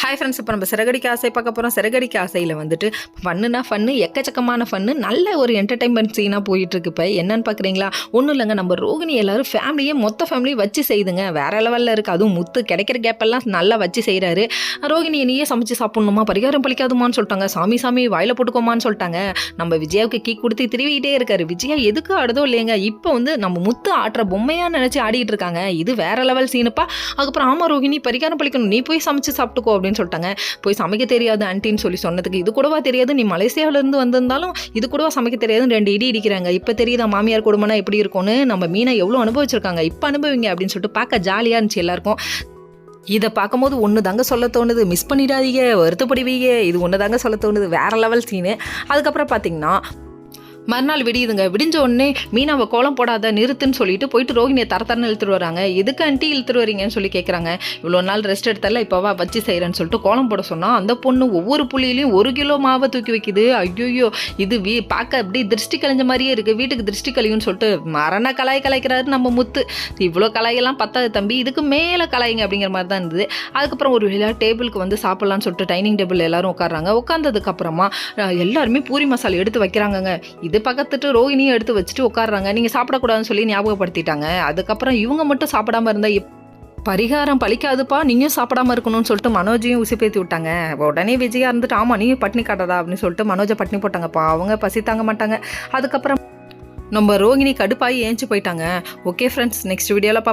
Hi friends, இப்போ நம்ம சிறகடிக்க ஆசை பார்க்க போகிறோம். சிறகடிக்க ஆசையில் வந்துட்டு ஃபன்னு எக்கச்சக்கமான ஃபன்னு, நல்ல ஒரு என்டர்டைன்மெண்ட் சீனாக போயிட்டுருக்கு. இப்போ என்னன்னு பார்க்குறீங்களா? ஒன்றும் இல்லைங்க, நம்ம ரோகிணி எல்லோரும் மொத்த ஃபேமிலியும் வச்சு செய்துங்க. வேறு லெவலில் இருக்குது. அதுவும் முத்து கிடைக்கிற கேப்பெல்லாம் நல்லா வச்சு செய்கிறாரு. ரோகிணி நீயே சமைச்சு சாப்பிட்ணுமா, பரிகாரம் பழிக்காதுமான்னு சொல்லிட்டாங்க. சாமி வாயில் போட்டுக்கோமான்னு சொல்லிட்டாங்க. நம்ம விஜயாவுக்கு கீ கொடுத்து திருவிக்கிட்டே இருக்காரு. விஜயா எதுக்கு ஆடுதோ இல்லைங்க, இப்போ வந்து நம்ம முத்து ஆடுற பொம்மையாக நினச்சி ஆடிட்டு இருக்காங்க. இது வேற லெவல் சீனுப்பா. அதுக்கப்புறம் ஆமா ரோகிணி பரிகாரம் பழிக்கணும், நீ போய் சமைச்சு சாப்பிட்டுக்கோ அப்படின்னு சொல்லிட்டாங்க. போய் சமைக்க தெரியாது ஆன்ட்டின்னு சொன்னதுக்கு, இது கூடவா தெரியாது, நீ மலேசியாவிலேருந்து வந்திருந்தாலும் இது கூடவா சமைக்க தெரியாதுன்னு 2 இடி இடிக்கிறாங்க. இப்போ தெரியுதா மாமியார் குடும்பம்னா எப்படி இருக்கும்னு. நம்ம மீனா எவ்வளோ அனுபவிச்சிருக்காங்க, இப்போ அனுபவிங்க அப்படின்னு சொல்லிட்டு பார்க்க ஜாலியாக இருந்துச்சு எல்லாருக்கும். இதை பார்க்கும்போது ஒன்று தாங்க சொல்ல தோணுது, மிஸ் பண்ணிடாதீங்க, வருத்தப்படுவீங்க, இது ஒன்று தாங்க சொல்ல தோணுது. வேற லெவல் சீனு. அதுக்கப்புறம் பார்த்தீங்கன்னா மறுநாள் விடியுதுங்க. விடிஞ்ச உடனே மீனாவை கோலம் போடாத நிறுத்துன்னு சொல்லிட்டு போயிட்டு ரோகிணியை தரத்தரன்னு இழுத்துட்டு வராங்க. எதுக்கு ஆண்டி இழுத்துட்டு வரீங்கன்னு சொல்லி கேட்குறாங்க. இவ்வளோ நாள் ரெஸ்ட் எடுத்தால இப்போவா வச்சு செய்கிறேன்னு சொல்லிட்டு கோலம் போட சொன்னால் அந்த பொண்ணு ஒவ்வொரு புள்ளியிலையும் 1 கிலோ மாவை தூக்கி வைக்குது. ஐயோ, இது பார்க்க அப்படி திருஷ்டி கலைஞ்ச மாதிரியே இருக்குது, வீட்டுக்கு திருஷ்டி கலையுன்னு சொல்லிட்டு மரண கலாய்க்கிறாரு நம்ம முத்து. இவ்வளோ கலாயெல்லாம் பத்தாது தம்பி, இதுக்கு மேலே கலாய்ங்க அப்படிங்கிற மாதிரி தான் இருந்தது. அதுக்கப்புறம் ஒரு வேளை டேபிளுக்கு வந்து சாப்பிட்லான்னு சொல்லிட்டு டைனிங் டேபிள் எல்லாரும் உட்காடுறாங்க. உட்காந்ததுக்கப்புறமா எல்லாருமே பூரி மசாலா எடுத்து வைக்கிறாங்கங்க. இது பக்கத்துட்டு ரோகிணியும் எடுத்து வச்சுட்டு உட்காடுறாங்க. நீங்கள் சாப்பிடக்கூடாதுன்னு சொல்லி ஞாபகப்படுத்திட்டாங்க. அதுக்கப்புறம் இவங்க மட்டும் சாப்பிடாம இருந்தால் பரிகாரம் பழிக்காதுப்பா, நீயும் சாப்பிடாம இருக்கணும்னு சொல்லிட்டு மனோஜையும் உசுப்பேத்தி விட்டாங்க. உடனே விஜயா இருந்துட்டு ஆமா நீயும் பட்னி காட்டாதா அப்படின்னு சொல்லிட்டு மனோஜை பட்னி போட்டாங்கப்பா. அவங்க பசி தாங்க மாட்டாங்க. அதுக்கப்புறம் நம்ம ரோகிணி கடுப்பாகி ஏஞ்சி போயிட்டாங்க. ஓகே ஃப்ரெண்ட்ஸ், நெக்ஸ்ட் வீடியோவில்